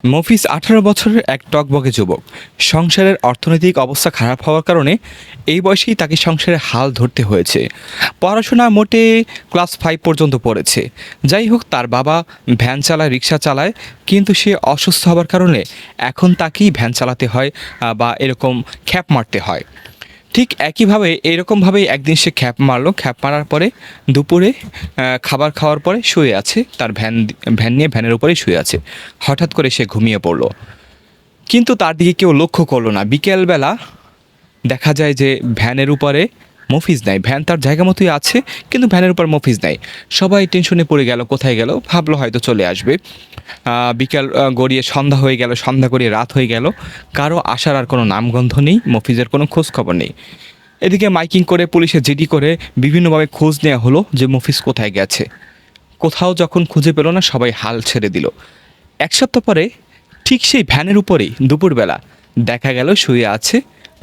মফিজ ১৮ বছরের এক টকবকে যুবক। সংসারের অর্থনৈতিক অবস্থা খারাপ হওয়ার কারণে এই বয়সেই তাকে সংসারের হাল ধরতে হয়েছে। পড়াশোনা মোটে ক্লাস 5 পর্যন্ত পড়েছে। যাই হোক, তার বাবা ভ্যান চালায়, রিক্সা চালায়, কিন্তু সে অসুস্থ হওয়ার কারণে এখন তাকেই ভ্যান চালাতে হয় বা এরকম খ্যাপ মারতে হয়। ঠিক একইভাবে এরকমভাবেই একদিন সে খ্যাপ মারলো। খ্যাপ মারার পরে দুপুরে খাবার খাওয়ার পরে শুয়ে আছে, তার ভ্যান নিয়ে ভ্যানের উপরেই শুয়ে আছে। হঠাৎ করে সে ঘুমিয়ে পড়লো, কিন্তু তার দিকে কেউ লক্ষ্য করলো না। বিকেলবেলা দেখা যায় যে ভ্যানের উপরে মফিজ নাই। ভ্যান তার জায়গা মতোই আছে, কিন্তু ভ্যানের উপর মফিজ নাই। সবাই টেনশনে পড়ে গেল, কোথায় গেল, ভাবলো হয়তো চলে আসবে। বিকেল গড়িয়ে সন্ধ্যা হয়ে গেল, সন্ধ্যা গড়িয়ে রাত হয়ে গেল, কারো আসার আর কোনো নামগন্ধ নেই, মফিজের কোনো খোঁজ খবর নেই। এদিকে মাইকিং করে, পুলিশে জিডি করে বিভিন্নভাবে খোঁজ নেওয়া হলো যে মফিজ কোথায় গেছে। কোথাও যখন খুঁজে পেল না, সবাই হাল ছেড়ে দিল। এক সপ্তাহ পরে ঠিক সেই ভ্যানের উপরেই দুপুরবেলা দেখা গেল শুয়ে আছে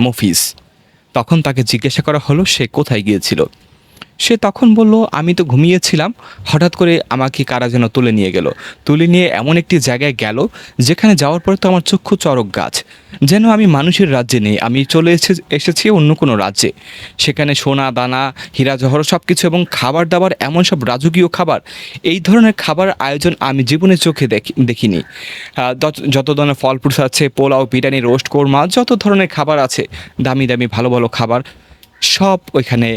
মফিজ। তখন তাকে জিজ্ঞাসা করা হলো সে কোথায় গিয়েছিল। সে তখন বলল, আমি তো ঘুমিয়েছিলাম, হঠাৎ করে আমাকে কারা যেন তুলে নিয়ে গেল। তুলে নিয়ে এমন একটি জায়গায় গেল যেখানে যাওয়ার পরে তো আমার চক্ষু চড়ক গাছ, যেন আমি মানুষের রাজ্যে নেই, আমি চলে এসেছি অন্য কোনো রাজ্যে। সেখানে সোনা দানা, হীরা জহর সব কিছু এবং খাবার দাবার, এমন সব রাজকীয় খাবার, এই ধরনের খাবার আয়োজন আমি জীবনে চোখে দেখিনি। যত ধরনের ফল ফ্রুটস আছে, পোলাও, বিরিয়ানি, রোস্ট, কোরমা, যত ধরনের খাবার আছে, দামি দামি ভালো ভালো খাবার, সব ওইখানে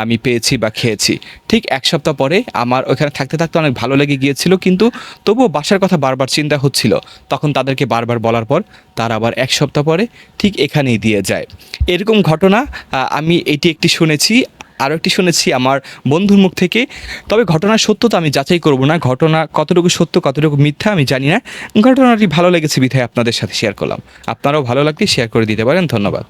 আমি পেয়েছি বা খেয়েছি। ঠিক এক সপ্তাহ পরে আমার ওইখানে থাকতে থাকতে অনেক ভালো লেগে গিয়েছিল, কিন্তু তবুও বাসার কথা বারবার চিন্তা হচ্ছিল। তখন তাদেরকে বারবার বলার পর তারা আবার এক সপ্তাহ পরে ঠিক এখানেই দিয়ে যায়। এরকম ঘটনা আমি এটি একটি শুনেছি, আরও একটি শুনেছি আমার বন্ধুর মুখ থেকে। তবে ঘটনার সত্যতা আমি যাচাই করব না, ঘটনা কতটুকু সত্য কতটুকু মিথ্যা আমি জানি না। ঘটনাটি ভালো লেগেছে বিধায় আপনাদের সাথে শেয়ার করলাম। আপনারাও ভালো লাগলে শেয়ার করে দিতে পারেন। ধন্যবাদ।